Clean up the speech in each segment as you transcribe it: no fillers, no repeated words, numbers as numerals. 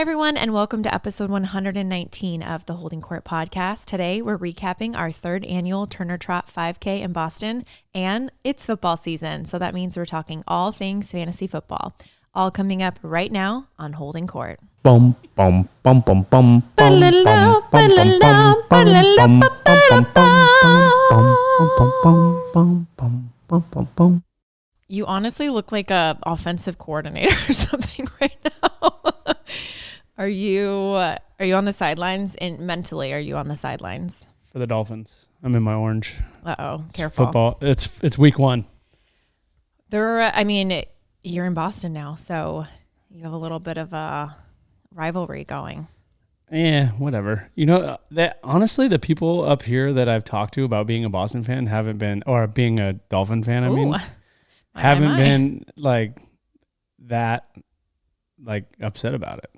everyone, and welcome to episode 119 of the Holding Court podcast. Today, we're recapping our third annual Turner Trot 5K in Boston, and it's football season, so that means we're talking all things fantasy football. All coming up right now on Holding Court. Bum bum bum bum bum bum bum bum bum. You honestly look like a offensive coordinator or something right now. Are you on the sidelines? Mentally, are you on the sidelines? For the Dolphins. I'm in my orange. Uh-oh, careful. Football. It's week one. You're in Boston now, so you have a little bit of a rivalry going. Yeah, whatever. You know, that honestly, the people up here that I've talked to about being a Boston fan haven't been, or being a Dolphin fan, haven't been like that, like upset about it.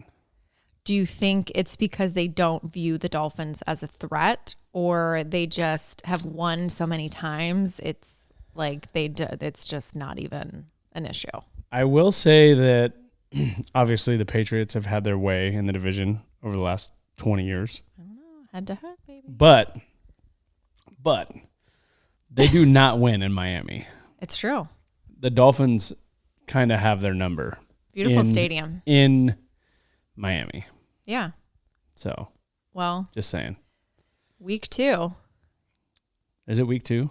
Do you think it's because they don't view the Dolphins as a threat, or they just have won so many times? It's like it's just not even an issue. I will say that obviously the Patriots have had their way in the division over the last 20 years. I don't know, head to head, baby. But they do not win in Miami. It's true. The Dolphins kind of have their number. Beautiful stadium in Miami. Yeah. So, well, just saying. Week 2. Is it week 2?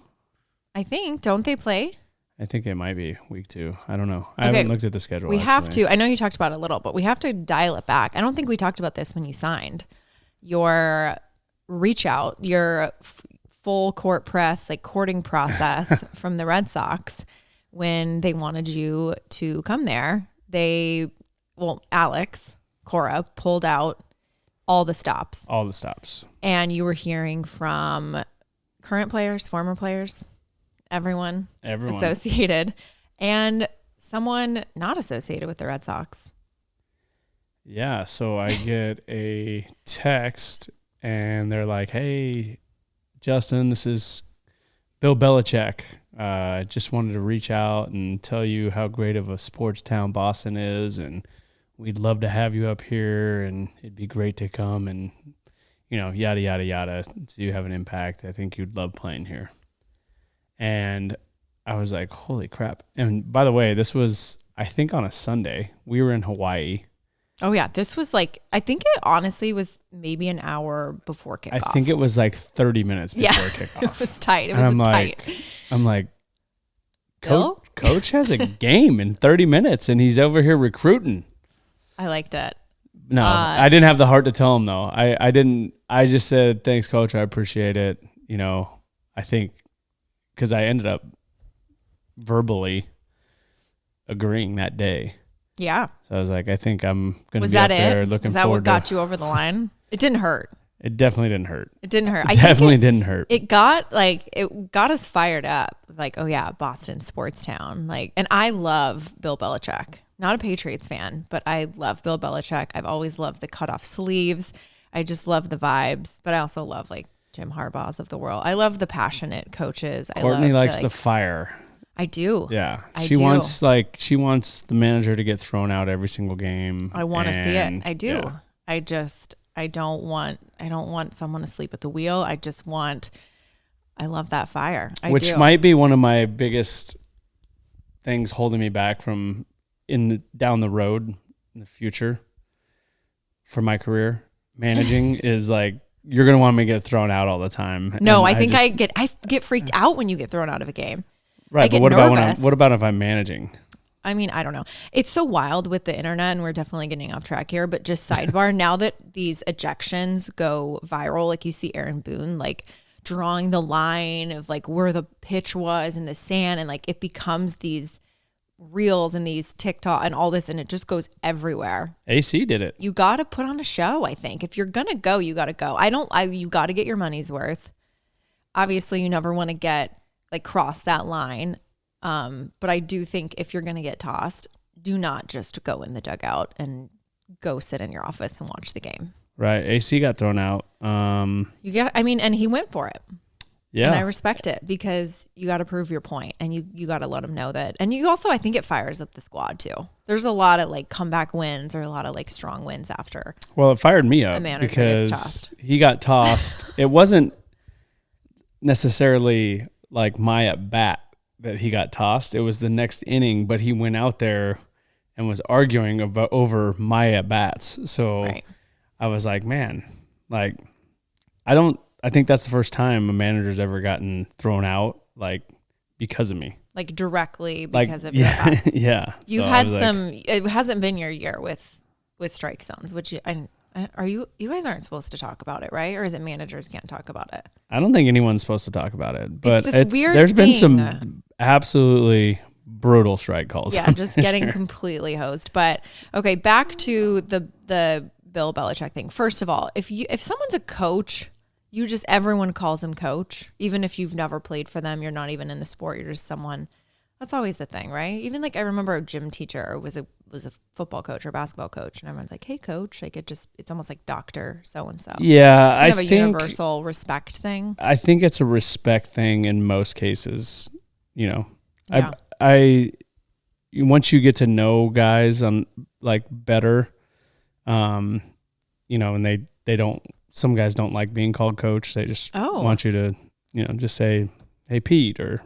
I think. Don't they play? I think it might be week 2. I don't know. I haven't looked at the schedule. We have to. I know you talked about it a little, but we have to dial it back. I don't think we talked about this when you signed your reach out, your full court press, like courting process from the Red Sox when they wanted you to come there. Alex Cora pulled out all the stops. And you were hearing from current players, former players, everyone associated, and someone not associated with the Red Sox. Yeah, so I get a text and they're like, "Hey, Justin, this is Bill Belichick. Just wanted to reach out and tell you how great of a sports town Boston is, and we'd love to have you up here, and it'd be great to come and, yada, yada, yada. So you have an impact. I think you'd love playing here." And I was like, holy crap. And by the way, this was, I think, on a Sunday. We were in Hawaii. Oh, yeah. This was like, I think it honestly was maybe an hour before kickoff. I think it was like 30 minutes before kickoff. It was tight. I'm like, Coach has a game in 30 minutes and he's over here recruiting. I liked it. No, I didn't have the heart to tell him though. I didn't. I just said, "Thanks, Coach. I appreciate it." I think because I ended up verbally agreeing that day. Yeah. So I was like, I think I'm going to be up there looking forward to. Was that what got you over the line? It didn't hurt. It definitely didn't hurt. It didn't hurt. Didn't hurt. It got us fired up. Like, oh yeah, Boston sports town. Like, and I love Bill Belichick. Not a Patriots fan, but I love Bill Belichick. I've always loved the cutoff sleeves. I just love the vibes, but I also love like Jim Harbaugh's of the world. I love the passionate coaches. Kourtney likes the fire. I do. Yeah. She wants the manager to get thrown out every single game. I want to see it. I do. Yeah. I don't want someone to sleep at the wheel. I love that fire. Which might be one of my biggest things holding me back from down the road in the future for my career. Managing is like, you're going to want me to get thrown out all the time. No, I get freaked out when you get thrown out of a game. Right, but what about if I'm managing? I mean, I don't know. It's so wild with the internet, and we're definitely getting off track here, but just sidebar, now that these ejections go viral, like you see Aaron Boone, like drawing the line of like where the pitch was in the sand, and like it becomes these reels and these TikTok and all this, and it just goes everywhere. AC did it. You got to put on a show, I think. If you're going to go, you got to go. You got to get your money's worth. Obviously, you never want to cross that line. But I do think if you're going to get tossed, do not just go in the dugout and go sit in your office and watch the game. Right. AC got thrown out. And he went for it. Yeah. And I respect it because you got to prove your point and you got to let them know that. And you also, I think it fires up the squad too. There's a lot of like comeback wins or a lot of like strong wins after. Well, it fired me up because he got tossed. It wasn't necessarily like my at bat that he got tossed. It was the next inning, but he went out there and was arguing over my at bats. So right. I was like, man, like I think that's the first time a manager's ever gotten thrown out, like, because of me. Like, directly because of your bat. Yeah. You've had some, it hasn't been your year with strike zones, which you guys aren't supposed to talk about it, right? Or is it managers can't talk about it? I don't think anyone's supposed to talk about it. But there's been some absolutely brutal strike calls. Yeah, just getting completely hosed. But, okay, back to the Bill Belichick thing. First of all, if someone's a coach, everyone calls him coach. Even if you've never played for them, you're not even in the sport, you're just someone. That's always the thing, right? Even like I remember a gym teacher was a football coach or basketball coach, and everyone's like, "Hey, coach!" Like it's almost like Doctor so and so. Yeah, it's kind of a universal respect thing. I think it's a respect thing in most cases. You know, yeah. I once you get to know guys on like better, you know, and they don't. Some guys don't like being called coach. They just want you to, you know, just say, "Hey, Pete," or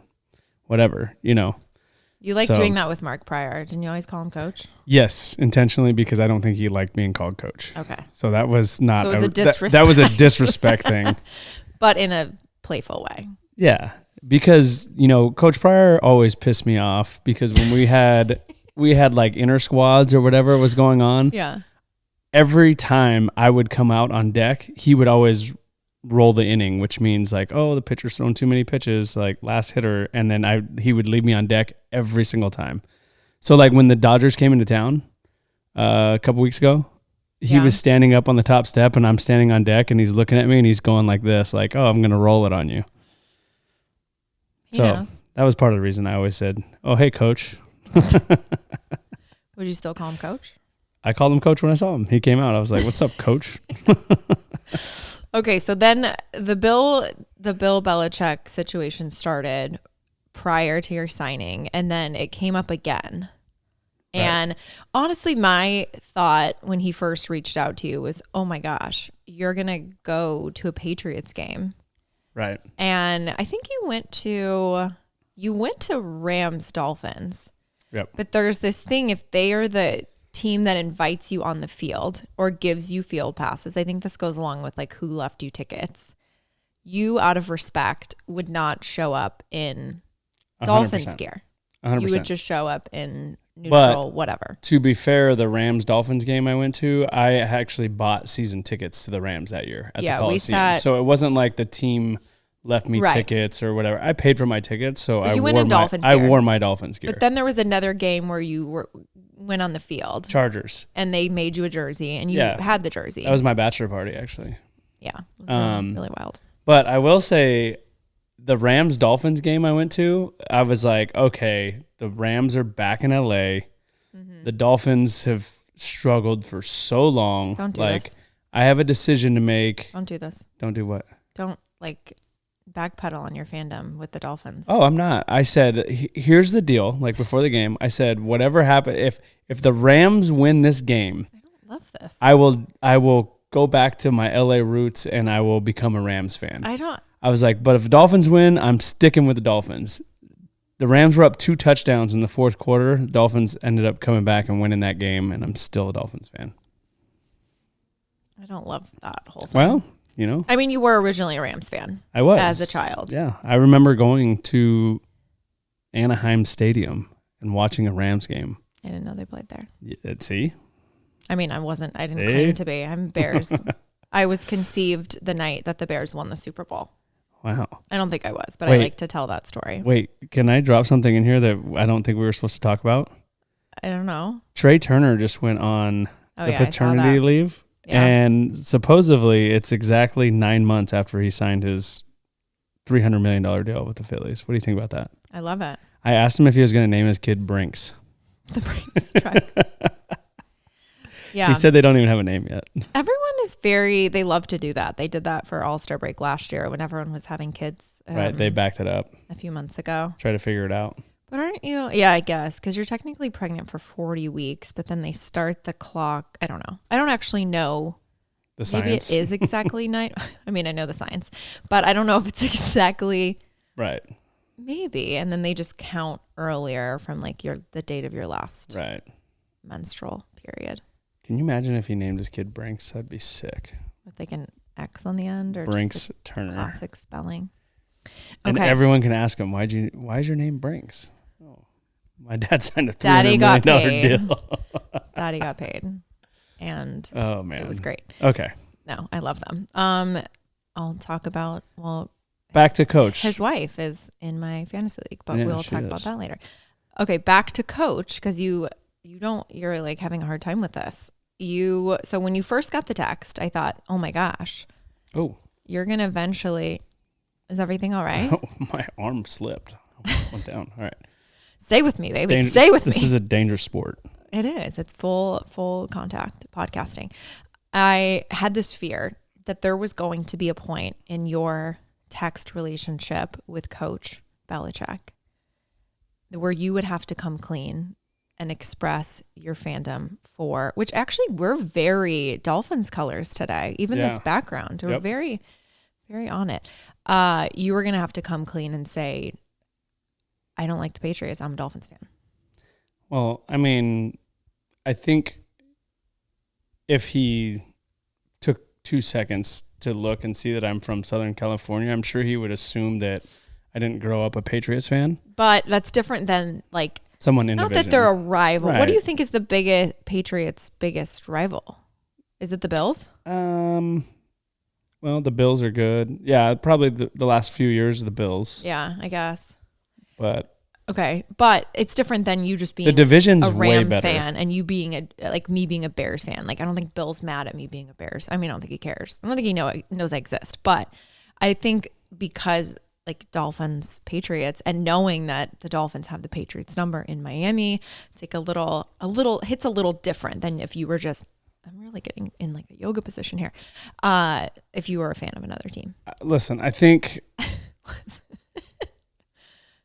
whatever, you know. You like doing that with Mark Pryor. Didn't you always call him coach? Yes, intentionally, because I don't think he liked being called coach. Okay. So that was not so it was a disrespect. That was a disrespect thing. But in a playful way. Yeah, because, you know, Coach Pryor always pissed me off because when we had like inter squads or whatever was going on. Yeah. Every time I would come out on deck, he would always roll the inning, which means like, oh, the pitcher's thrown too many pitches, like last hitter. And then he would leave me on deck every single time. So like when the Dodgers came into town a couple weeks ago, he was standing up on the top step and I'm standing on deck and he's looking at me and he's going like this, like, oh, I'm going to roll it on you. He knows. That was part of the reason I always said, oh, hey, coach. Would you still call him coach? I called him coach when I saw him. He came out. I was like, what's up, coach? Okay, so then the Bill Belichick situation started prior to your signing, and then it came up again. Right. And honestly, my thought when he first reached out to you was, oh my gosh, you're going to go to a Patriots game. Right. And I think you went to Rams Dolphins. Yep. But there's this thing, if they are the team that invites you on the field or gives you field passes, I think this goes along with like who left you tickets, you out of respect would not show up in 100%. Dolphins gear. 100%. You would just show up in neutral, whatever. To be fair, the Rams Dolphins game I went to, I actually bought season tickets to the Rams that year at the Coliseum. So it wasn't like the team left me tickets or whatever. I paid for my tickets, so I wore my Dolphins gear. But then there was another game where you went on the field. Chargers. And they made you a jersey, and you had the jersey. That was my bachelor party, actually. Yeah. It was really wild. But I will say, the Rams Dolphins game I went to, I was like, okay, the Rams are back in LA. Mm-hmm. The Dolphins have struggled for so long. Don't do this. I have a decision to make. Don't do this. Don't do what? Don't backpedal on your fandom with the Dolphins. Oh, I'm not. I said, here's the deal. Like before the game, I said, whatever happened, if the Rams win this game, I don't love this. I will go back to my LA roots and I will become a Rams fan. I was like, but if the Dolphins win, I'm sticking with the Dolphins. The Rams were up 2 touchdowns in the fourth quarter. The Dolphins ended up coming back and winning that game, and I'm still a Dolphins fan. I don't love that whole thing. Well, you know. I mean, you were originally a Rams fan. I was. As a child. Yeah. I remember going to Anaheim Stadium and watching a Rams game. I didn't know they played there. See? I mean, I didn't claim to be. I'm Bears. I was conceived the night that the Bears won the Super Bowl. Wow. I don't think I was, but I like to tell that story. Wait, can I drop something in here that I don't think we were supposed to talk about? I don't know. Trey Turner just went on the paternity leave. Yeah. And supposedly it's exactly 9 months after he signed his $300 million deal with the Phillies. What do you think about that? I love it. I asked him if he was going to name his kid Brinks. The Brinks truck. Yeah. He said they don't even have a name yet. Everyone is they love to do that. They did that for All-Star break last year when everyone was having kids. Right. They backed it up a few months ago. Try to figure it out. But aren't you? Yeah, I guess. Because you're technically pregnant for 40 weeks, but then they start the clock. I don't know. I don't actually know. The science. Maybe it is exactly 9. I mean, I know the science, but I don't know if it's exactly. Right. Maybe. And then they just count earlier from like the date of your last menstrual period. Can you imagine if he named his kid Brinks? That'd be sick. With like an X on the end or Brinks just Turner. Classic spelling. And okay. everyone can ask him, why is your name Brinks? Oh, my dad signed a $300 Daddy got million paid. deal. Daddy got paid. And oh man, it was great. Okay. No, I love them. I'll talk about, back to Coach. His wife is in my fantasy league, but Yeah, we'll talk about that later. Okay, back to Coach, because you're like having a hard time with this. So when you first got the text, I thought, oh my gosh. Oh. You're going to eventually, is everything all right? Oh, my arm slipped. Went down. All right. Stay with me, baby. Stay with me. This is a dangerous sport. It is. It's full contact podcasting. I had this fear that there was going to be a point in your text relationship with Coach Belichick where you would have to come clean and express your fandom for, which actually we're very Dolphins colors today. Even this background, we're very, very on it. You were going to have to come clean and say, I don't like the Patriots. I'm a Dolphins fan. Well, I mean, I think if he took 2 seconds to look and see that I'm from Southern California, I'm sure he would assume that I didn't grow up a Patriots fan. But that's different than like someone in not division. That they're a rival. Right. What do you think is the Patriots' biggest rival? Is it the Bills? Well, the Bills are good. Yeah, probably the last few years of the Bills. Yeah, I guess. But okay, but it's different than you just being the division's a Rams way better. fan and you being me being a Bears fan. Like I don't think Bill's mad at me being a Bears. I mean, I don't think he cares. I don't think he knows I exist. But I think because like Dolphins, Patriots, and knowing that the Dolphins have the Patriots number in Miami, it's like a little hits a little different than if you were just. I'm really getting in like a yoga position here. If you were a fan of another team. Listen, I think.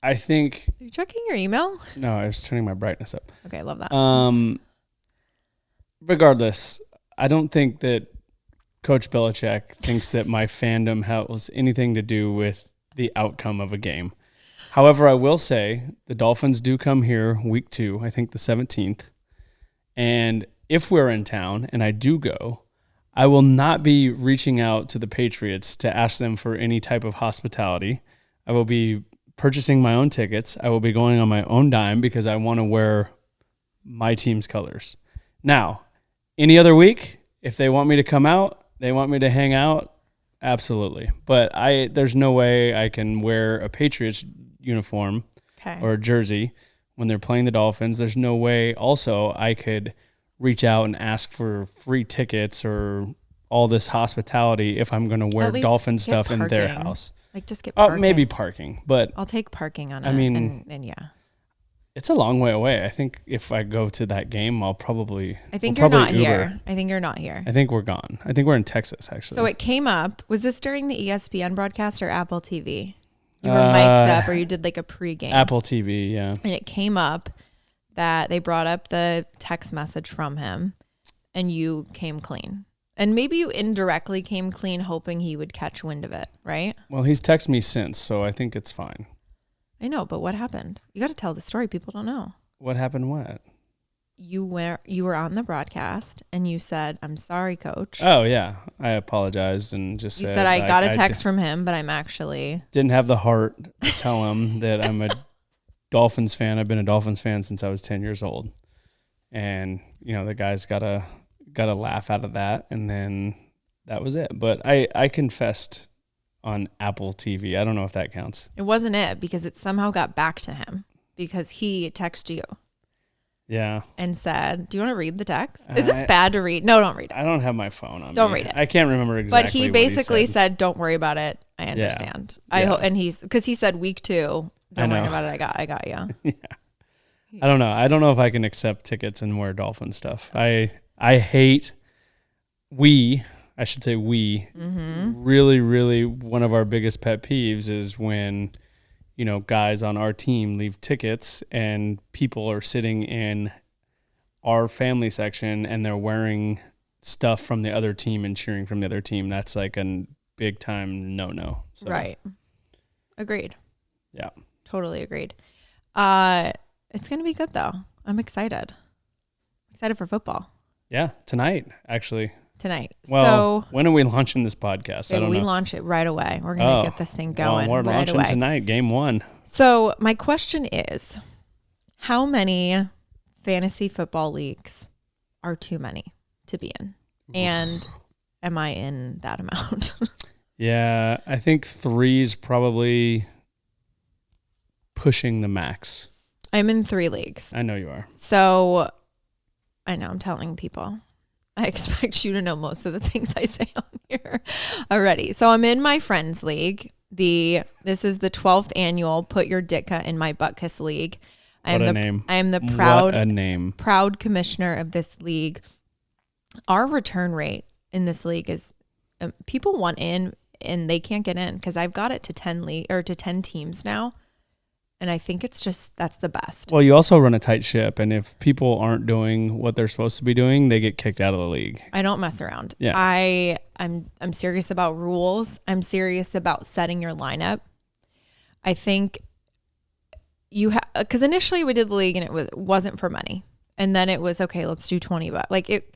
Are you checking your email? No, I was turning my brightness up. Okay, I love that. Regardless, I don't think that Coach Belichick thinks that my fandom has anything to do with the outcome of a game. However, I will say the Dolphins do come here week 2, I think the 17th. And if we're in town and I do go, I will not be reaching out to the Patriots to ask them for any type of hospitality. I will be purchasing my own tickets. I will be going on my own dime because I want to wear my team's colors. Now, any other week, if they want me to come out, they want me to hang out, absolutely. But there's no way I can wear a Patriots uniform or a jersey when they're playing the Dolphins. There's no way also I could reach out and ask for free tickets or all this hospitality if I'm going to wear Dolphin stuff in their house. Like just get parking. Maybe parking, but I'll take parking on it. I mean, and yeah. It's a long way away. I think if I go to that game, I think you're not here. I think you're not here. I think we're gone. I think we're in Texas, actually. So it came up. Was this during the ESPN broadcast or Apple TV? You were mic'd up or you did like a pregame? Apple TV, yeah. And it came up that they brought up the text message from him and you came clean. And maybe you indirectly came clean hoping he would catch wind of it, right? Well, he's texted me since, so I think it's fine. I know, but what happened? You got to tell the story. People don't know. What happened what? You were on the broadcast and you said, I'm sorry, Coach. Oh, yeah. I apologized and just you said. You said, I got a text from him, but I'm actually. Didn't have the heart to tell him that I'm a Dolphins fan. I've been a Dolphins fan since I was 10 years old. And, the guy's got to laugh out of that, and then that was it. But I confessed on Apple TV. I don't know if that counts. It wasn't it because it somehow got back to him because he texted you. Yeah. And said, do you want to read the text? Is this bad to read? No, don't read it. I don't have my phone on me. Don't read it. I can't remember exactly But he basically said, don't worry about it. I understand. Yeah. I hope, and because he said week 2, don't worry about it. I got you. Yeah. I don't know. I don't know if I can accept tickets and wear Dolphin stuff. I I hate I should say really, really one of our biggest pet peeves is when, guys on our team leave tickets and people are sitting in our family section and they're wearing stuff from the other team and cheering from the other team. That's like a big time no. So, right. Agreed. Yeah. Totally agreed. It's going to be good though. I'm excited. Excited for football. Yeah. Tonight, actually. Well, when are we launching this podcast? I don't know. We launch it right away. We're going to get this thing going. We're launching tonight, game 1. So my question is, how many fantasy football leagues are too many to be in? And am I in that amount? Yeah, I think 3 is probably pushing the max. I'm in 3 leagues. I know you are. So I know I'm telling people. I expect you to know most of the things I say on here already. So I'm in my friends league. This is the 12th annual Put Your Ditka in My Butt Kiss League. I am the proud commissioner of this league. Our return rate in this league is people want in and they can't get in because I've got it to 10 teams now. And I think that's the best. Well, you also run a tight ship, and if people aren't doing what they're supposed to be doing, they get kicked out of the league. I don't mess around. Yeah. I'm serious about rules. I'm serious about setting your lineup. I think because initially we did the league and it wasn't for money, and then it was okay. Let's do $20. Like it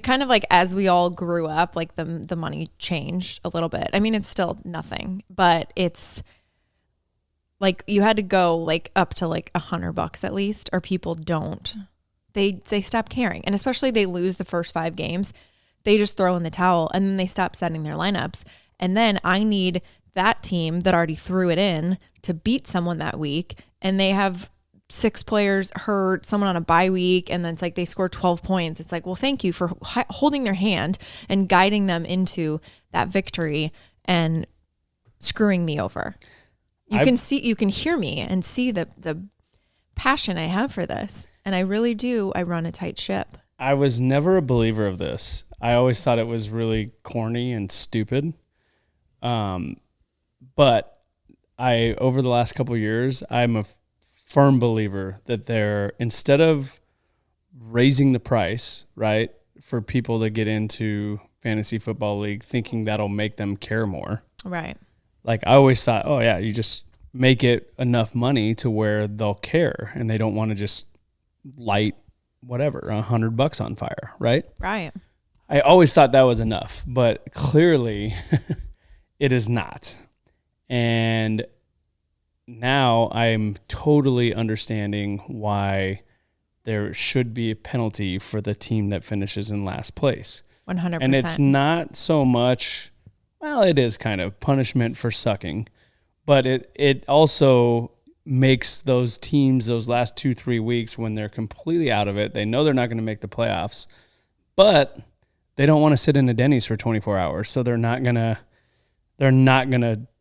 kind of like as we all grew up, like the money changed a little bit. I mean, it's still nothing, but it's. Like you had to go like up to like $100 at least, or people don't. They stop caring, and especially they lose the first 5 games, they just throw in the towel, and then they stop setting their lineups. And then I need that team that already threw it in to beat someone that week, and they have 6 players hurt, someone on a bye week, and then it's like they score 12 points. It's like, well, thank you for holding their hand and guiding them into that victory and screwing me over. You can hear me and see the passion I have for this. And I really do. I run a tight ship. I was never a believer of this. I always thought it was really corny and stupid. But over the last couple of years, I'm a firm believer that instead of raising the price, right, for people to get into fantasy football league, thinking that'll make them care more. Right. Like I always thought, oh yeah, you just make it enough money to where they'll care and they don't want to just light whatever, $100 on fire, right? Right. I always thought that was enough, but clearly it is not. And now I'm totally understanding why there should be a penalty for the team that finishes in last place. 100%. And it's not so much... Well, it is kind of punishment for sucking, but it also makes those teams those last 2-3 weeks when they're completely out of it. They know they're not going to make the playoffs, but they don't want to sit in a Denny's for 24 hours, so they're not gonna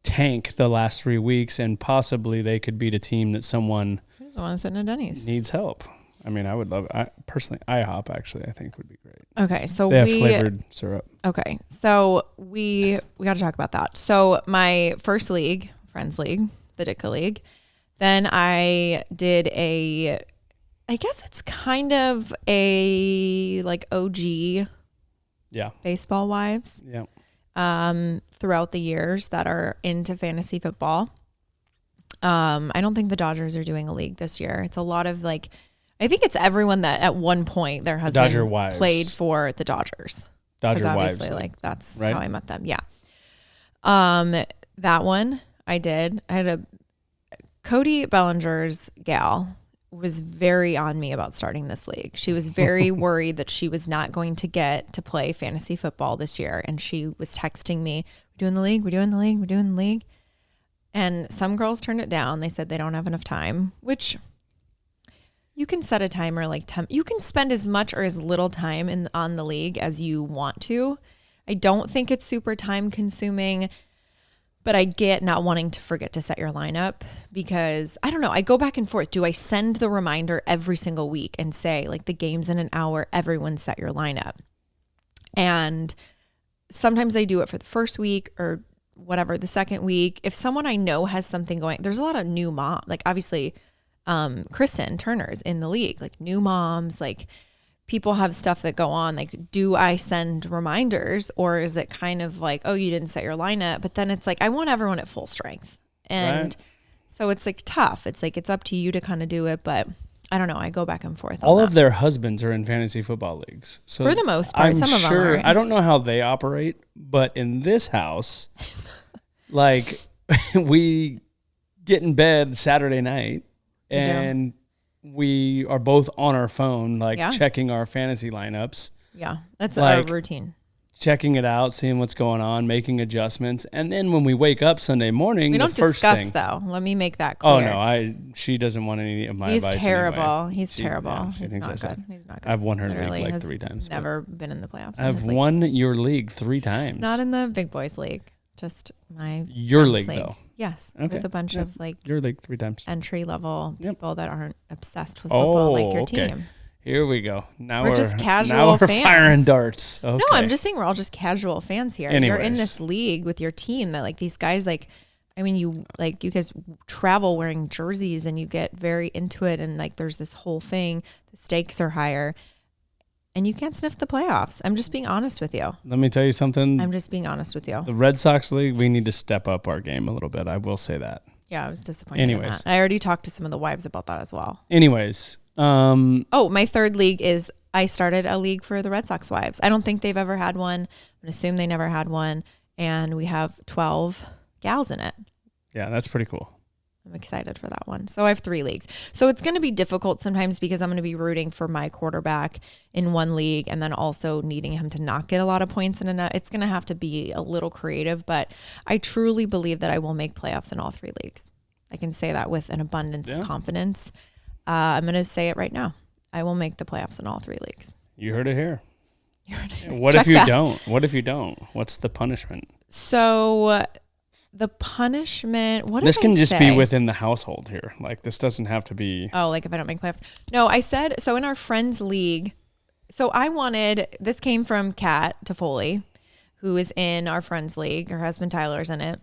tank the last 3 weeks, and possibly they could beat a team that someone doesn't want to sit in a Denny's needs help. I mean, I would love it. Personally, IHOP actually I think would be great. Okay, so they have flavored syrup. Okay, so we got to talk about that. So my first league, friends league, the Ditka League, then I did I guess it's kind of a like OG, baseball wives, throughout the years that are into fantasy football. I don't think the Dodgers are doing a league this year. It's a lot of like. I think it's everyone that at one point their husband played for the Dodgers. Dodger obviously, wives. like that's right? how I met them. Yeah. That one I did. I had a Cody Bellinger's gal was very on me about starting this league. She was very worried that she was not going to get to play fantasy football this year. And she was texting me, we're doing the league, we're doing the league, we're doing the league. And some girls turned it down. They said they don't have enough time, which you can set a timer like 10. You can spend as much or as little time on the league as you want to. I don't think it's super time consuming, But I get not wanting to forget to set your lineup because I don't know. I go back and forth. Do I send the reminder every single week and say like the game's in an hour, everyone set your lineup? And sometimes I do it for the first week or whatever, the second week. If someone I know has something going, there's a lot of new mom, like obviously Kristen Turner's in the league, like new moms, like people have stuff that go on. Like, do I send reminders or is it kind of like, oh, you didn't set your lineup? But then it's like, I want everyone at full strength. And so it's like tough. It's like, it's up to you to kind of do it. But I don't know. I go back and forth. All of their husbands are in fantasy football leagues. So for the most part, some of them are. I don't know how they operate, but in this house, like we get in bed Saturday night and we are both on our phone, like checking our fantasy lineups. Yeah, that's like, our routine. Checking it out, seeing what's going on, making adjustments. And then when we wake up Sunday morning, we don't discuss though. Let me make that clear. Oh no, she doesn't want any of my advice. He's terrible. Anyway. He's terrible. Yeah, He's not good. He's not good. I've won her league like 3 times. Never been in the playoffs. I've won your league 3 times. Not in the big boys league. Just your league though. Yes, with a bunch of like your league 3 times. Entry level people that aren't obsessed with football like your team. Here we go. Now we're just casual now we're fans. Firing darts. Okay. No, I'm just saying we're all just casual fans here. Anyways. You're in this league with your team that like these guys like, I mean, you guys travel wearing jerseys and you get very into it and like there's this whole thing. The stakes are higher. And you can't sniff the playoffs. I'm just being honest with you. Let me tell you something. I'm just being honest with you. The Red Sox League, we need to step up our game a little bit. I will say that. Yeah, I was disappointed in that. I already talked to some of the wives about that as well. Anyways. My 3rd league is I started a league for the Red Sox wives. I don't think they've ever had one. I'm going to assume they never had one. And we have 12 gals in it. Yeah, that's pretty cool. I'm excited for that one. So I have 3 leagues. So it's going to be difficult sometimes because I'm going to be rooting for my quarterback in one league and then also needing him to not get a lot of points in another. It's going to have to be a little creative, but I truly believe that I will make playoffs in all 3 leagues. I can say that with an abundance of confidence. I'm going to say it right now. I will make the playoffs in all 3 leagues. You heard it here. What if you don't? What if you don't? What's the punishment? So the punishment, what did I say? This can just be within the household here. Like this doesn't have to be. Oh, like if I don't make playoffs. No, I said, so in our friends league, so this came from Kat Toffoli, who is in our friends league. Her husband Tyler's in it.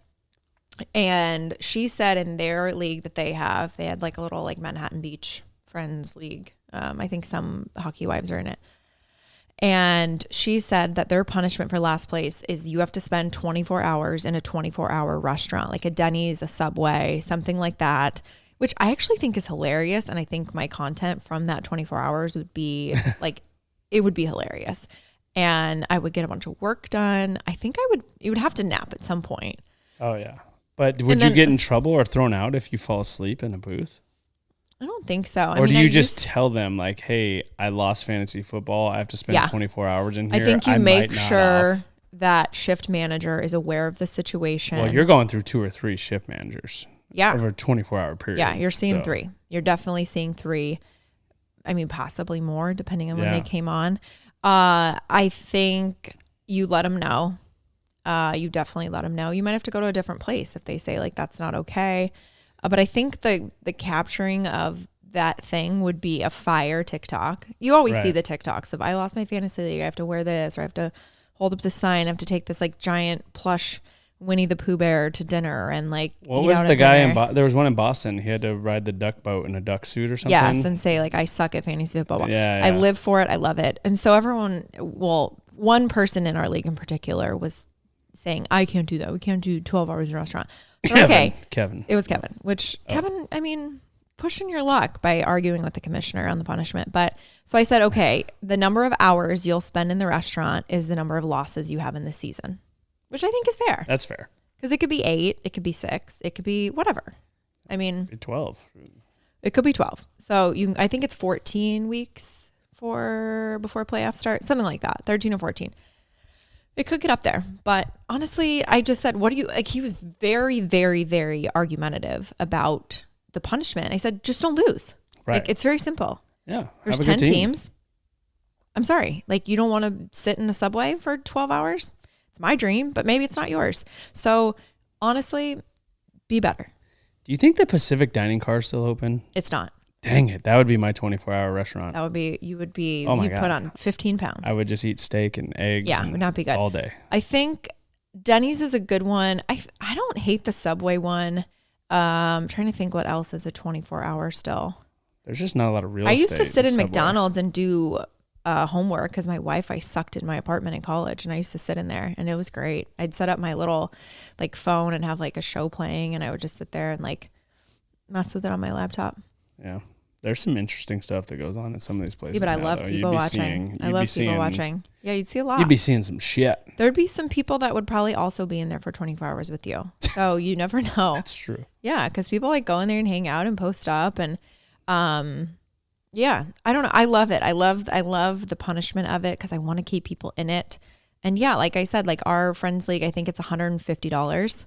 And she said in their league that they had like a little like Manhattan Beach friends league. I think some hockey wives are in it. And she said that their punishment for last place is you have to spend 24 hours in a 24-hour restaurant, like a Denny's, a Subway, something like that, which I actually think is hilarious. And I think my content from that 24 hours would be like, it would be hilarious. And I would get a bunch of work done. I think you would have to nap at some point. Oh, yeah. But would you get in trouble or thrown out if you fall asleep in a booth? I don't think so. Or do you just tell them like, hey, I lost fantasy football. I have to spend 24 hours in here. I think you make sure that shift manager is aware of the situation. Well, you're going through 2 or 3 shift managers. Yeah. Over a 24-hour period. Yeah, you're seeing 3. You're definitely seeing 3. I mean, possibly more depending on when they came on. I think you let them know. You definitely let them know. You might have to go to a different place if they say like that's not okay. But I think the capturing of that thing would be a fire TikTok. You always see the TikToks of I lost my fantasy league. I have to wear this, or I have to hold up the sign. I have to take this like giant plush Winnie the Pooh bear to dinner and like. What was the guy there was one in Boston. He had to ride the duck boat in a duck suit or something. Yes, and say like I suck at fantasy football. Yeah. I live for it. I love it. And so one person in our league in particular was saying, I can't do that. We can't do 12 hours in a restaurant. So, Kevin. It was Kevin, Kevin, I mean, pushing your luck by arguing with the commissioner on the punishment. But so I said, okay, the number of hours you'll spend in the restaurant is the number of losses you have in the season, which I think is fair. That's fair. Because it could be 8, it could be 6, it could be whatever. I mean, 12. It could be 12. So I think it's 14 weeks before playoffs start, something like that, 13 or 14. It could get up there, but honestly, I just said, he was very, very, very argumentative about the punishment. I said, just don't lose. Right. Like, it's very simple. Yeah. There's 10 teams. I'm sorry. Like, you don't want to sit in a Subway for 12 hours? It's my dream, but maybe it's not yours. So honestly, be better. Do you think the Pacific Dining car is still open? It's not. Dang it. That would be my 24-hour restaurant. That would be, you'd God. put on 15 pounds. I would just eat steak and eggs. Yeah, it would not be good. All day. I think Denny's is a good one. I don't hate the Subway one. I'm trying to think what else is a 24-hour still. There's just not a lot of real I estate. used to sit in Subway. McDonald's and do homework because my Wi-Fi sucked in my apartment in college, and I used to sit in there, and it was great. I'd set up my little like phone and have like a show playing, and I would just sit there and like mess with it on my laptop. Yeah. There's some interesting stuff that goes on at some of these places. See, but I now, love though. people watching. I love people watching. Yeah, you'd see a lot. You'd be seeing some shit. There'd be some people that would probably also be in there for 24 hours with you. So you never know. That's true. Yeah, because people like go in there and hang out and post up, and yeah, I don't know. I love it. I love the punishment of it because I want to keep people in it. And yeah, like I said, like our Friends League, I think it's $150,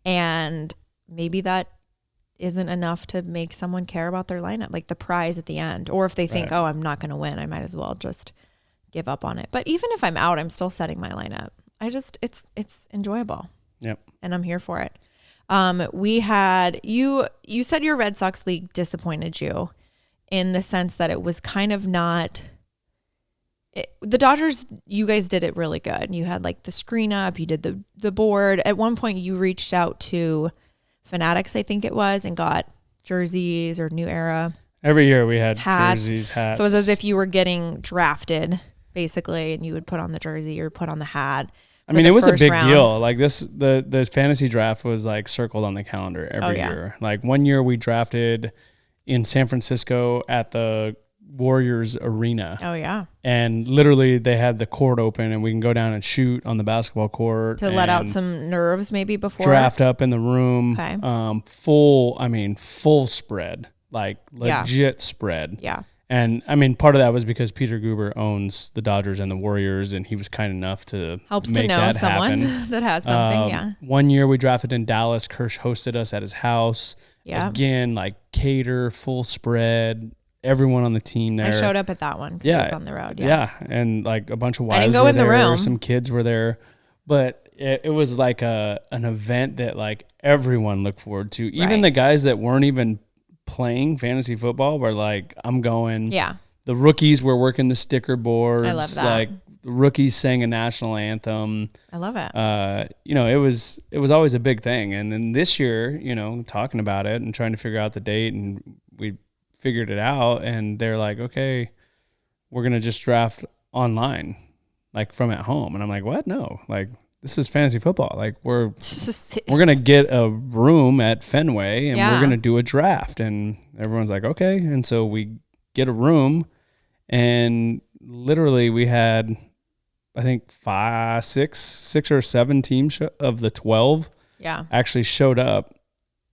and maybe that isn't enough to make someone care about their lineup, like the prize at the end. Or if they think, oh, I'm not going to win, I might as well just give up on it. But even if I'm out, I'm still setting my lineup. It's enjoyable. Yep. And I'm here for it. We had, you said your Red Sox league disappointed you in the sense that it was kind of not, the Dodgers, you guys did it really good. You had like the screen up, you did the board. At one point you reached out to Fanatics, I think it was, and got jerseys or New Era. Every year we had hats. jerseys, hats. So it was as if you were getting drafted basically, and you would put on the jersey or put on the hat. I mean, it was a big deal. Like the fantasy draft was like circled on the calendar every year. Like one year we drafted in San Francisco at the Warriors arena. Oh yeah. And literally they had the court open and we can go down and shoot on the basketball court. To let out some nerves maybe before. Draft up in the room. Okay. Full spread. Like legit spread. Yeah. And I mean, part of that was because Peter Guber owns the Dodgers and the Warriors, and he was kind enough to helps make to know that someone happen. that has something. Yeah. One year we drafted in Dallas. Kirsch hosted us at his house. Yeah. Again, like cater, full spread, everyone on the team there. I showed up at that one because I was on the road. Yeah. And like a bunch of wives I didn't go were in there. the room. Some kids were there. But it was like an event that like everyone looked forward to. Even the guys that weren't even playing fantasy football were like, I'm going. Yeah. The rookies were working the sticker boards. I love that. Like the rookies sang a national anthem. I love it. It was always a big thing. And then this year, talking about it and trying to figure out the date, and we figured it out, and they're like, okay, we're going to just draft online, like from at home. And I'm like, what? No, like this is fantasy football. Like we're going to get a room at Fenway and we're going to do a draft. And everyone's like, okay. And so we get a room, and literally we had, I think six or seven teams of the 12 actually showed up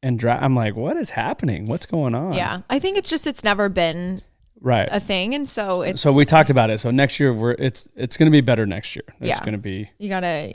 and I'm like, what is happening? What's going on? Yeah. I think it's never been a thing. And so we talked about it. So next year it's going to be better next year. It's going to be, we gotta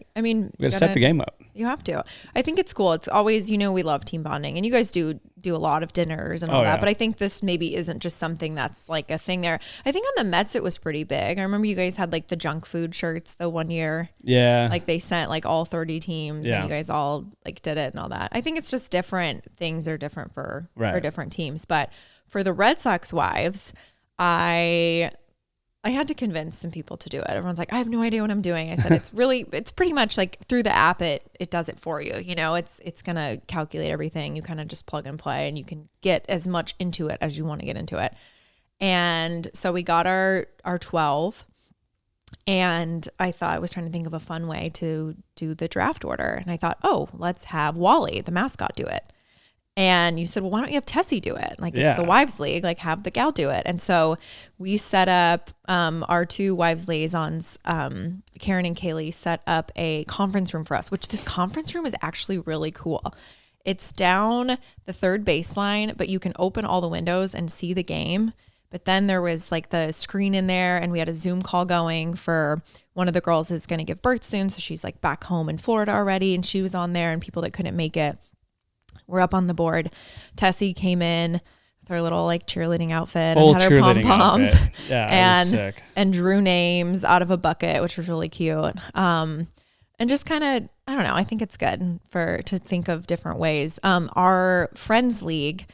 step the game up. You have to. I think it's cool. It's always, we love team bonding, and you guys do a lot of dinners and all that. But I think this maybe isn't just something that's like a thing there. I think on the Mets, it was pretty big. I remember you guys had like the junk food shirts the one year. Yeah. Like they sent like all 30 teams and you guys all like did it and all that. I think it's just different things are different for different teams. But for the Red Sox wives, I had to convince some people to do it. Everyone's like, I have no idea what I'm doing. I said, it's pretty much like through the app, it does it for you. It's going to calculate everything. You kind of just plug and play, and you can get as much into it as you want to get into it. And so we got our 12, and I was trying to think of a fun way to do the draft order. And I thought, let's have Wally, the mascot, do it. And you said, well, why don't you have Tessie do it? Like it's the wives league, like have the gal do it. And so we set up, our two wives liaisons, Karen and Kaylee, set up a conference room for us, which this conference room is actually really cool. It's down the third baseline, but you can open all the windows and see the game. But then there was like the screen in there, and we had a Zoom call going for one of the girls is going to give birth soon. So she's like back home in Florida already, and she was on there, and people that couldn't make it were up on the board. Tessie came in with her little like cheerleading outfit and had her pom-poms and drew names out of a bucket, which was really cute. And and just kind of, I don't know, I think it's good to think of different ways. Our Friends League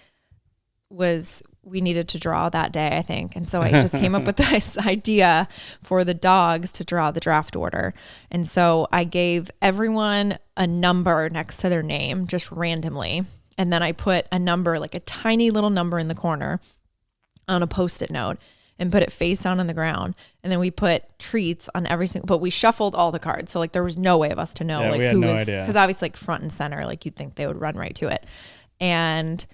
we needed to draw that day, I think. And so I just came up with this idea for the dogs to draw the draft order. And so I gave everyone a number next to their name, just randomly. And then I put a number, like a tiny little number in the corner on a Post-it note and put it face down on the ground. And then we put treats on every single, but we shuffled all the cards. So like there was no way of us to know like who was, because obviously like front and center, like you'd think they would run right to it. And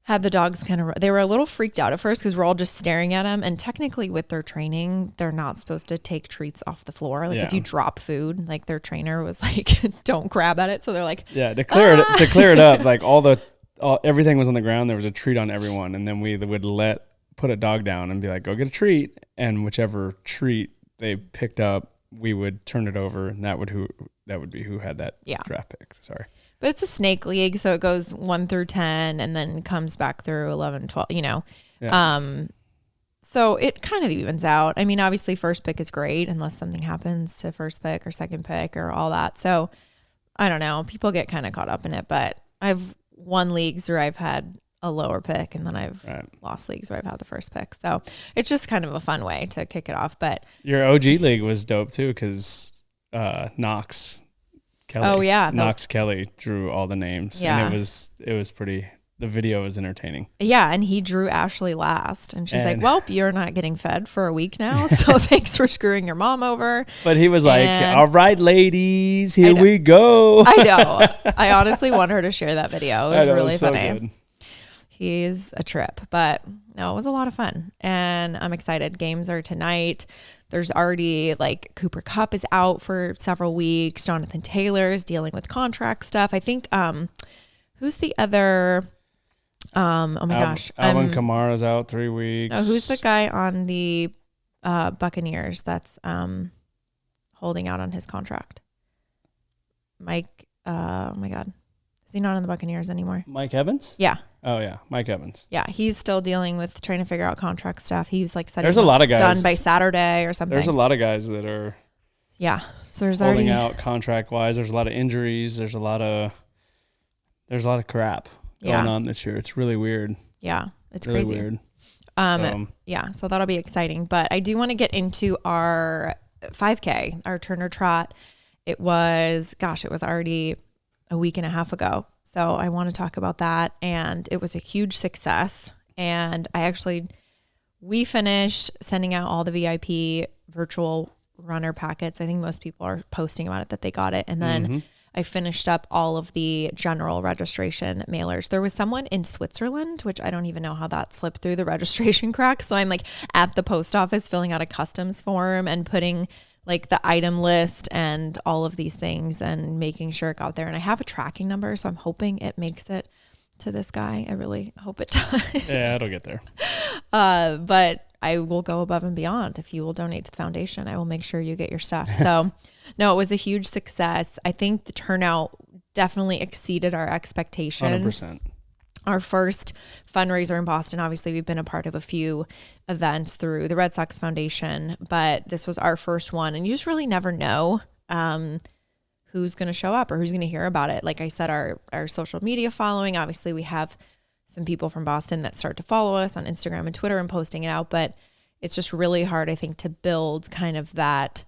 had the dogs they were a little freaked out at first because we're all just staring at them. And technically with their training, they're not supposed to take treats off the floor. Like if you drop food, like their trainer was like, don't grab at it. So they're like, to clear it up, like everything was on the ground. There was a treat on everyone. And then we would put a dog down and be like, go get a treat. And whichever treat they picked up, we would turn it over. And that would be who had that draft pick. Sorry. But it's a snake league, so it goes 1 through 10 and then comes back through 11, 12, Yeah. So it kind of evens out. I mean, obviously first pick is great unless something happens to first pick or second pick or all that. So I don't know. People get kind of caught up in it, but I've won leagues where I've had a lower pick and then I've lost leagues where I've had the first pick. So it's just kind of a fun way to kick it off. But your OG league was dope too because Knox Kelly. Knox Kelly drew all the names. Yeah. And it was pretty, the video was entertaining. Yeah. And he drew Ashley last. And she's like, well, you're not getting fed for a week now. So thanks for screwing your mom over. But he was like, all right, ladies, here we go. I know. I honestly want her to share that video. It was really funny. Good. He's a trip. But no, it was a lot of fun. And I'm excited. Games are tonight. There's already like Cooper Kupp is out for several weeks. Jonathan Taylor's dealing with contract stuff. I think, who's the other, oh my gosh. Alvin Kamara's out 3 weeks. Who's the guy on the Buccaneers that's holding out on his contract? Mike, oh my God. Is he not on the Buccaneers anymore? Mike Evans? Yeah. Oh yeah, Mike Evans. Yeah, he's still dealing with trying to figure out contract stuff. He was like setting there's a lot of guys done by Saturday or something. There's a lot of guys that are so there's holding out contract wise. There's a lot of injuries. There's a lot of crap going on this year. It's really weird. Yeah, it's really crazy. Weird. So that'll be exciting. But I do want to get into our 5K, our Turner Trot. It was already a week and a half ago. So I want to talk about that. And it was a huge success. And we finished sending out all the VIP virtual runner packets. I think most people are posting about it that they got it. And then I finished up all of the general registration mailers. There was someone in Switzerland, which I don't even know how that slipped through the registration crack. So I'm like at the post office filling out a customs form and putting like the item list and all of these things and making sure it got there. And I have a tracking number, so I'm hoping it makes it to this guy. I really hope it does. Yeah, it'll get there. But I will go above and beyond. If you will donate to the foundation, I will make sure you get your stuff. So no, it was a huge success. I think the turnout definitely exceeded our expectations. 100%. Our first fundraiser in Boston. Obviously, we've been a part of a few events through the Red Sox Foundation, but this was our first one. And you just really never know who's going to show up or who's going to hear about it. Like I said, our social media following, obviously we have some people from Boston that start to follow us on Instagram and Twitter and posting it out, but it's just really hard, I think, to build kind of that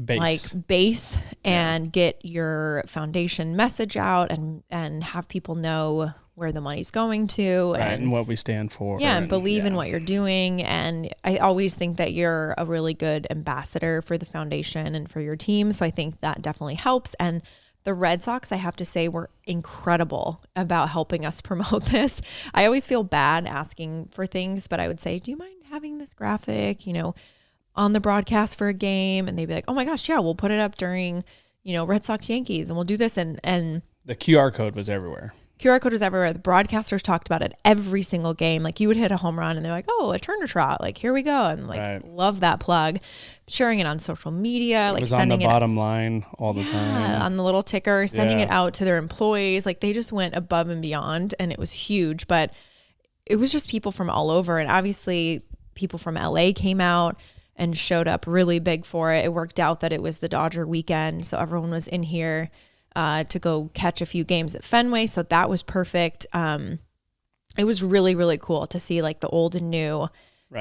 base and get your foundation message out and have people know where the money's going to and what we stand for. Yeah, and believe in what you're doing. And I always think that you're a really good ambassador for the foundation and for your team. So I think that definitely helps. And the Red Sox, I have to say, were incredible about helping us promote this. I always feel bad asking for things, but I would say, do you mind having this graphic, on the broadcast for a game? And they'd be like, oh my gosh, yeah, we'll put it up during, Red Sox Yankees and we'll do this. And the QR code was everywhere. QR code was everywhere. The broadcasters talked about it every single game. Like you would hit a home run and they're like, oh, a Turner Trot. Like, here we go. And love that plug. Sharing it on social media. It was sending on the bottom line all the time. On the little ticker, sending it out to their employees. Like they just went above and beyond and it was huge. But it was just people from all over. And obviously people from LA came out and showed up really big for it. It worked out that it was the Dodger weekend, so everyone was in here to go catch a few games at Fenway, so that was perfect. It was really, really cool to see like the old and new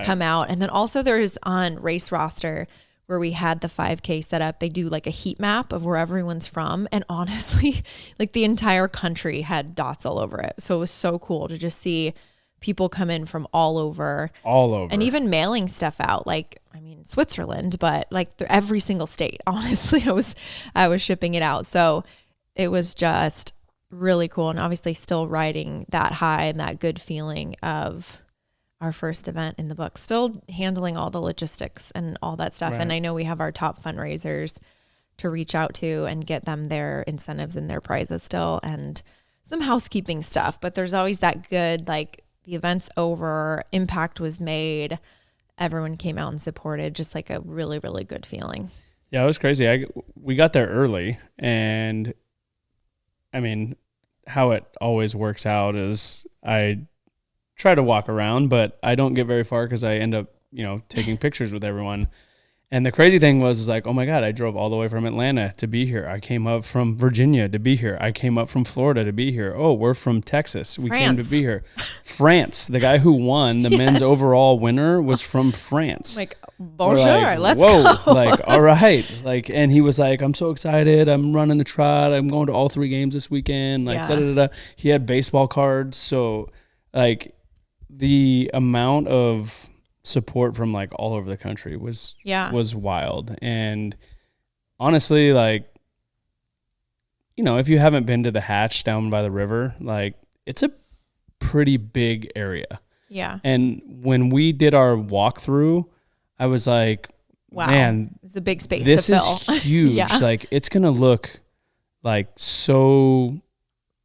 come out. And then also there's on Race Roster where we had the 5K set up, they do like a heat map of where everyone's from. And honestly, like the entire country had dots all over it. So it was so cool to just see people come in from all over. And even mailing stuff out, like, I mean, Switzerland, but like every single state, honestly, I was shipping it out. So it was just really cool. And obviously still riding that high and that good feeling of our first event in the book, still handling all the logistics and all that stuff. And I know we have our top fundraisers to reach out to and get them their incentives and their prizes still, and some housekeeping stuff, but there's always that good, like the event's over, impact was made, everyone came out and supported, just like a really, really good feeling. Yeah, it was crazy. We got there early, and I mean, how it always works out is I try to walk around, but I don't get very far because I end up, taking pictures with everyone. And the crazy thing was like, oh my God, I drove all the way from Atlanta to be here. I came up from Virginia to be here. I came up from Florida to be here. Oh, we're from Texas. We came to be here. France, the guy who won the men's overall winner was from France. Like, bonjour, let's go. Like, all right. Like, and he was like, I'm so excited. I'm running the trot. I'm going to all 3 games this weekend. Like, He had baseball cards. So like the amount of support from like all over the country was wild. And honestly, like, if you haven't been to the Hatch down by the river, like it's a pretty big area. Yeah. And when we did our walkthrough, I was like, wow, man, it's a big space this to fill. Is huge. Like it's going to look like so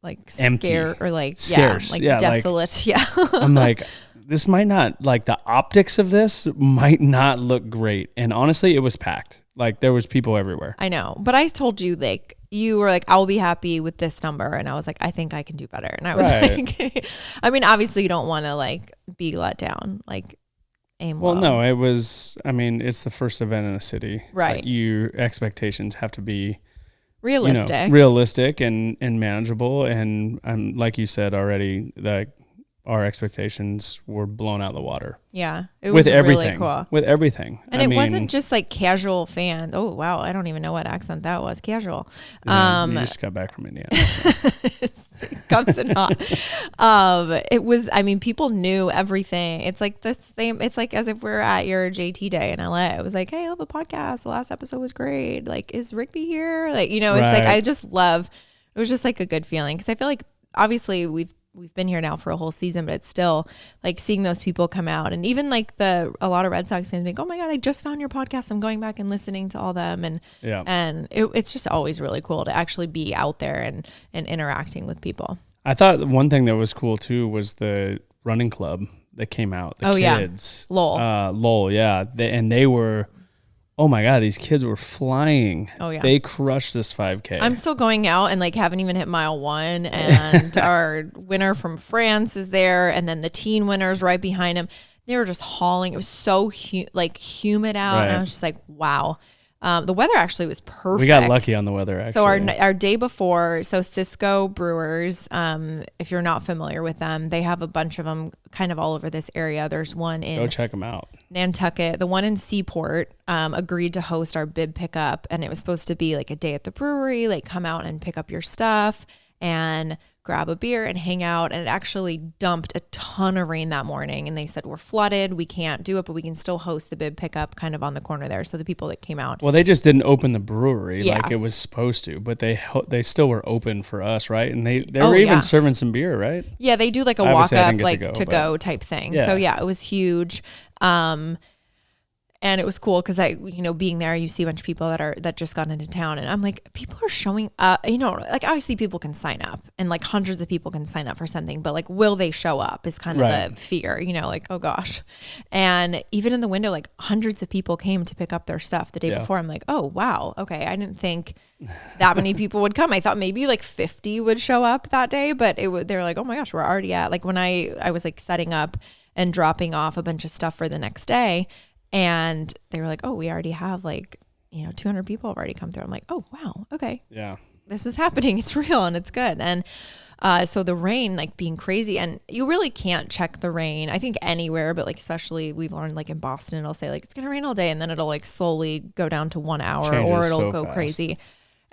like empty. Scarce or like, scarce. Like desolate. I'm like, this might not, like the optics of this might not look great. And honestly, it was packed. Like there was people everywhere. I know. But I told you, like, you were like, I'll be happy with this number. And I was like, I think I can do better. And I was like, I mean, obviously you don't want to like be let down, like aim low. Well, no, it was, I mean, it's the first event in a city. Right. Your expectations have to be realistic and manageable. And like you said already, like our expectations were blown out of the water. Yeah. It was really cool. With everything. And it wasn't just like casual fans. Oh, wow. I don't even know what accent that was. Casual. You just got back from Indiana. Guns and hot. It was, I mean, people knew everything. It's like the same. It's like as if we're at your JT day in LA. It was like, hey, I have a podcast. The last episode was great. Like, is Rigby here? Like, it's like, I just love, it was just like a good feeling. Cause I feel like obviously we've been here now for a whole season, but it's still like seeing those people come out, and even like a lot of Red Sox fans being, oh my God, I just found your podcast. I'm going back and listening to all them. And, it's just always really cool to actually be out there and interacting with people. I thought one thing that was cool too was the running club that came out, the kids, Lowell. Yeah. They were, oh my God, these kids were flying. Oh yeah. They crushed this 5K. I'm still going out and like haven't even hit mile 1, and our winner from France is there, and then the teen winner's right behind him. They were just hauling. It was so humid out, and I was just like, wow. The weather actually was perfect. We got lucky on the weather, actually. So our day before, Cisco Brewers, if you're not familiar with them, they have a bunch of them kind of all over this area. There's one in Go check them out. Nantucket. The one in Seaport agreed to host our bib pickup, and it was supposed to be like a day at the brewery, like come out and pick up your stuff and grab a beer and hang out. And it actually dumped a ton of rain that morning, and they said, we're flooded, we can't do it, but we can still host the bib pickup kind of on the corner there. So the people that came out, well, they just didn't open the brewery like it was supposed to, but they still were open for us, right? And they were even serving some beer, right? Yeah, they do like a walk up, like to go type thing. So yeah, it was huge. And it was cool because being there, you see a bunch of people that just got into town, and I'm like, people are showing up, like obviously people can sign up, and like hundreds of people can sign up for something, but like, will they show up is kind of the fear, like, oh gosh. And even in the window, like hundreds of people came to pick up their stuff the day before. I'm like, oh wow. Okay. I didn't think that many people would come. I thought maybe like 50 would show up that day, but they were like, oh my gosh, we're already at, like when I was like setting up and dropping off a bunch of stuff for the next day. And they were like, oh, we already have 200 people have already come through. I'm like, oh, wow. Okay. Yeah. This is happening. It's real and it's good. And so the rain being crazy, and you really can't check the rain, I think anywhere, but especially we've learned in Boston, it'll say it's going to rain all day, and then it'll slowly go down to 1 hour Changes or it'll so go fast. crazy.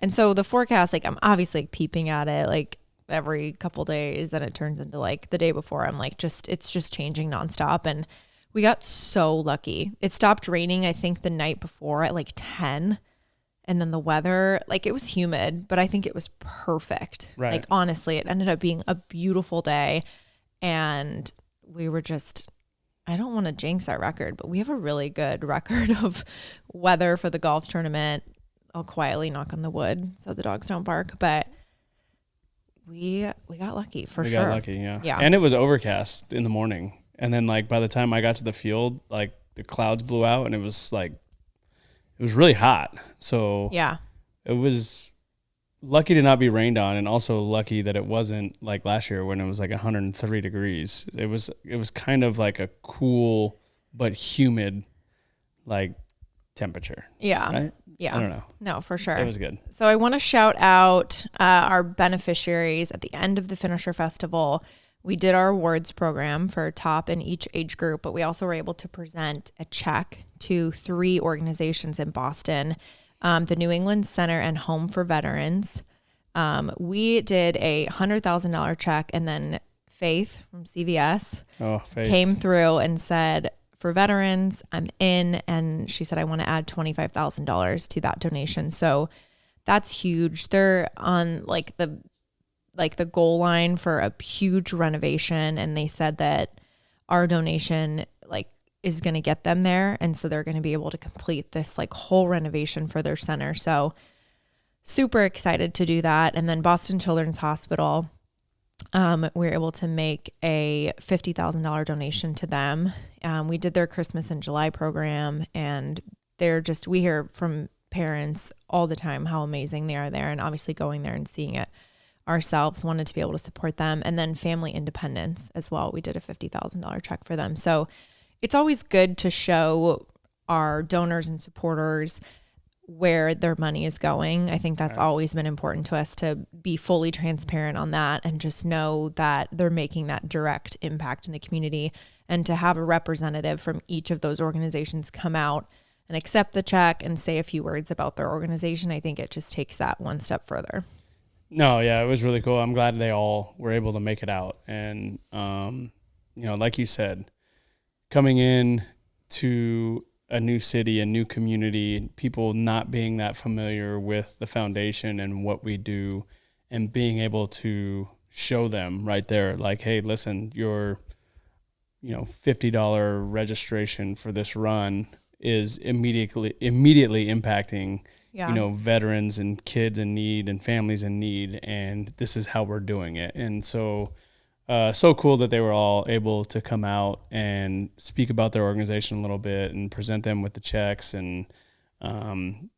And so the forecast, I'm obviously peeping at it every couple days, then it turns into the day before I'm it's just changing nonstop. And we got so lucky. It stopped raining, I think the night before at 10. And then the weather, it was humid, but I think it was perfect. Right. Honestly, it ended up being a beautiful day. And we were I don't want to jinx our record, but we have a really good record of weather for the golf tournament. I'll quietly knock on the wood so the dogs don't bark, but we got lucky for sure. We got lucky, yeah. Yeah. And it was overcast in the morning. And then by the time I got to the field, the clouds blew out and it was it was really hot. So yeah, it was lucky to not be rained on, and also lucky that it wasn't like last year when it was 103 degrees. It was kind of a cool but humid temperature. Yeah. Right? Yeah. I don't know. No, for sure. It was good. So I want to shout out our beneficiaries at the end of the Finisher Festival. We did our awards program for top in each age group, but we also were able to present a check to 3 organizations in Boston, the New England Center and Home for Veterans. We did a $100,000 check, and then Faith from CVS came through and said, for veterans, I'm in. And she said, I want to add $25,000 to that donation. So that's huge. They're on the goal line for a huge renovation, and they said that our donation is going to get them there, and so they're going to be able to complete this whole renovation for their center. So super excited to do that. And then Boston Children's Hospital, we were able to make a $50,000 donation to them. We did their Christmas in July program, and we hear from parents all the time how amazing they are there, and obviously going there and seeing it ourselves, wanted to be able to support them. And then Family Independence as well. We did a $50,000 check for them. So it's always good to show our donors and supporters where their money is going. I think that's always been important to us, to be fully transparent on that and just know that they're making that direct impact in the community, and to have a representative from each of those organizations come out and accept the check and say a few words about their organization. I think it just takes that one step further. No, yeah, it was really cool. I'm glad they all were able to make it out. And, like you said, coming in to a new city, a new community, people not being that familiar with the foundation and what we do, and being able to show them right there, hey, listen, your, $50 registration for this run is immediately impacting veterans and kids in need and families in need, and this is how we're doing it. And so cool that they were all able to come out and speak about their organization a little bit and present them with the checks, and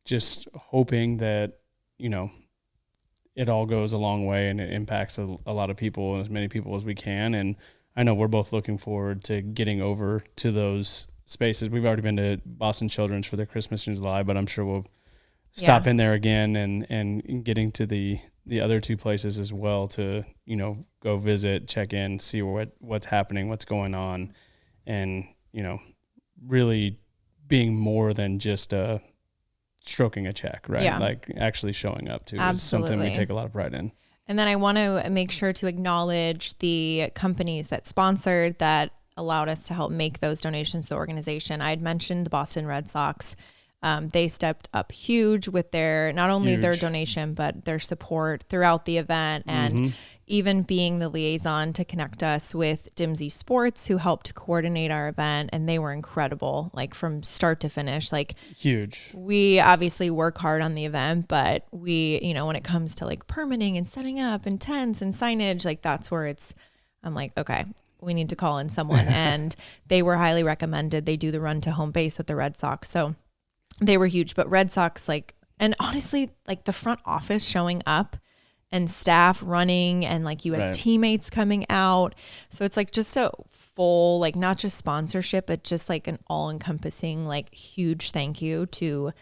just hoping that it all goes a long way and it impacts a lot of people, as many people as we can. And I know we're both looking forward to getting over to those spaces. We've already been to Boston Children's for their Christmas in July, but I'm sure we'll stop in there again, and getting to the other 2 places as well to, go visit, check in, see what's happening, what's going on, and, really being more than just stroking a check, right? Yeah. Actually showing up to Absolutely. is something we take a lot of pride in. And then I want to make sure to acknowledge the companies that sponsored, that allowed us to help make those donations to the organization. I had mentioned the Boston Red Sox. They stepped up huge with not only their donation, but their support throughout the event, and even being the liaison to connect us with Dimsey Sports, who helped coordinate our event. And they were incredible, from start to finish. Huge. We obviously work hard on the event, but we, when it comes to permitting and setting up and tents and signage, that's where I'm okay, we need to call in someone. And they were highly recommended. They do the run to home base with the Red Sox. So they were huge. But Red Sox, and honestly, the front office showing up and staff running, and like you had Right. teammates coming out. So it's like just a full, like not just sponsorship, but just like an all encompassing, like huge thank you to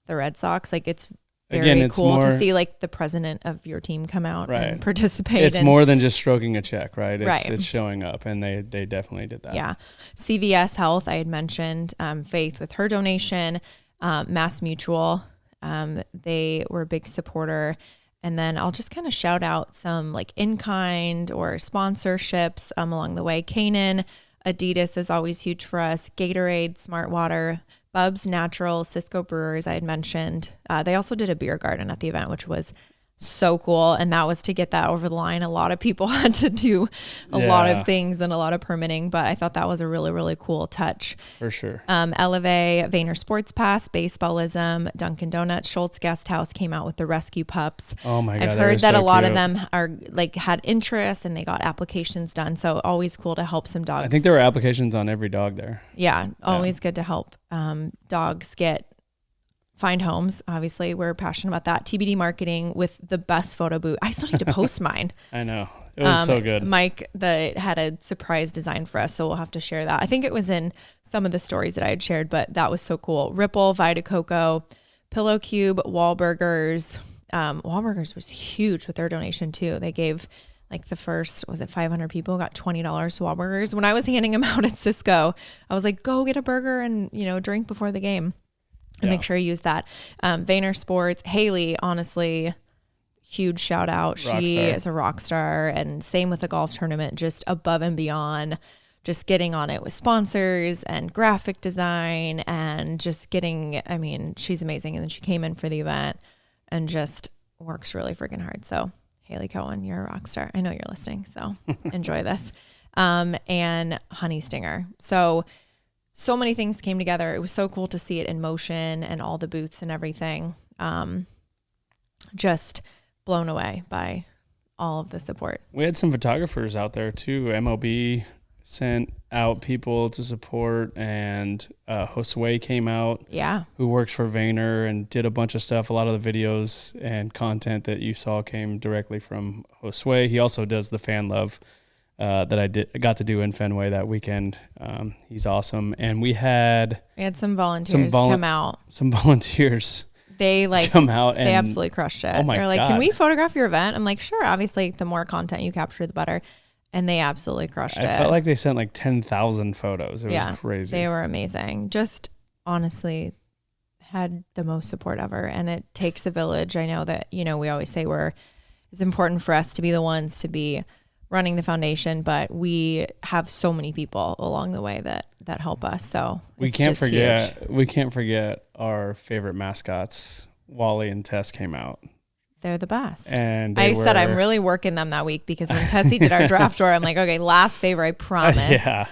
the Red Sox. Like it's very Again, it's cool to more- see like the president of your team come out Right. and participate. It's and, more than just stroking a check, right? Right. It's showing up, and they definitely did that. Yeah. CVS Health, I had mentioned, Faith with her donation, Mass Mutual, they were a big supporter. And then I'll just kind of shout out some like in-kind or sponsorships along the way. Kanan, Adidas is always huge for us. Gatorade, Smart Water, Bub's Natural, Cisco Brewers, I had mentioned. They also did a beer garden at the event, which was so cool. And that was to get that over the line. A lot of people had to do a lot of things and a lot of permitting, but I thought that was a really, really cool touch. For sure. Elevate, Vayner Sports Pass, Baseballism, Dunkin' Donuts, Schultz Guest House came out with the rescue pups. Oh my God. I've heard that a lot of them are like had interest and they got applications done. So always cool to help some dogs. I think there were applications on every dog there. Yeah, always good to help dogs find homes. Obviously, we're passionate about that. TBD marketing with the best photo booth. I still need to post mine. I know. It was so good. Mike had a surprise design for us, so we'll have to share that. I think it was in some of the stories that I had shared, but that was so cool. Ripple, Vita Coco, Pillow Cube, Wahlburgers. Wahlburgers was huge with their donation too. They gave like the first, was it 500 people got $20 to Wahlburgers. When I was handing them out at Cisco, I was like, go get a burger and, drink before the game. And make sure you use that. Vayner Sports, Haley, honestly, huge shout out. She is a rock star, and same with the golf tournament, just above and beyond, just getting on it with sponsors and graphic design and just getting, she's amazing. And then she came in for the event and just works really freaking hard. So Haley Cohen, you're a rock star. I know you're listening, so enjoy this. And Honey Stinger. So many things came together. It was so cool to see it in motion and all the booths and everything. Just blown away by all of the support. We had some photographers out there too. MLB sent out people to support, and Josue came out. Yeah. Who works for Vayner and did a bunch of stuff. A lot of the videos and content that you saw came directly from Josue. He also does the fan love that I got to do in Fenway that weekend. He's awesome. And we had some volunteers come out. Some volunteers. They come out and they absolutely crushed it. Oh my They're like, God. Can we photograph your event? I'm like, sure. Obviously, the more content you capture, the better. And they absolutely crushed it. I felt like they sent like 10,000 photos. It was crazy. They were amazing. Just honestly had the most support ever. And it takes a village. I know that, we always say it's important for us to be the ones to be running the foundation, but we have so many people along the way that help us. So we can't forget our favorite mascots. Wally and Tess came out. They're the best. And I said I'm really working them that week because when Tessie did our draft tour, I'm like, okay, last favor, I promise. Yeah.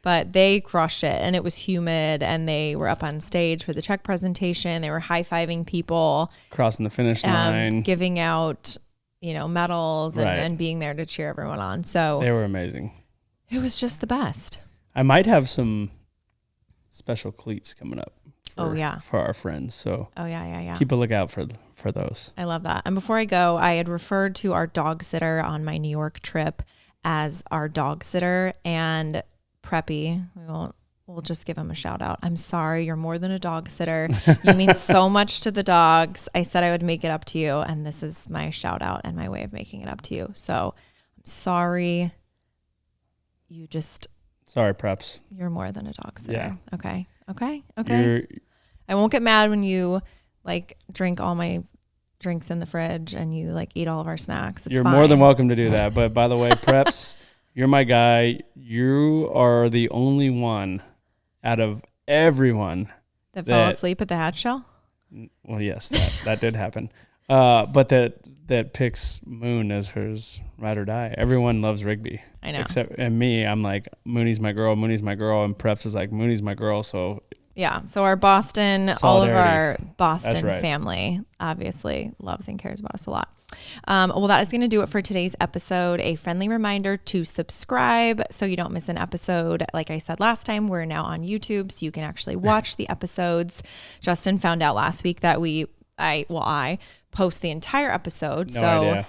But they crushed it, and it was humid, and they were up on stage for the check presentation. They were high-fiving people, crossing the finish line, giving out medals and being there to cheer everyone on. So they were amazing. It was just the best. I might have some special cleats coming up for our friends. So keep a lookout for those. I love that. And before I go, I had referred to our dog sitter on my New York trip as our dog sitter, and Preppy, we'll just give him a shout out. I'm sorry, you're more than a dog sitter. You mean so much to the dogs. I said I would make it up to you, and this is my shout out and my way of making it up to you. So I'm sorry. Sorry, Preps. You're more than a dog sitter. Yeah. Okay. I won't get mad when you drink all my drinks in the fridge and you eat all of our snacks. It's You're fine. more than welcome to do that. But by the way, Preps, you're my guy. You are the only one out of everyone that fell asleep at the hatch shell. Well, yes, that did happen. But that picks Moon as hers ride or die. Everyone loves Rigby. I know. And me, I'm like, Mooney's my girl, and Preps is like, Mooney's my girl. So yeah. So our Boston, solidarity. all of our Boston That's right. family obviously loves and cares about us a lot. Well, that is going to do it for today's episode. A friendly reminder to subscribe so you don't miss an episode. Like I said last time, we're now on YouTube, so you can actually watch the episodes. Justin found out last week that I post the entire episode. No idea.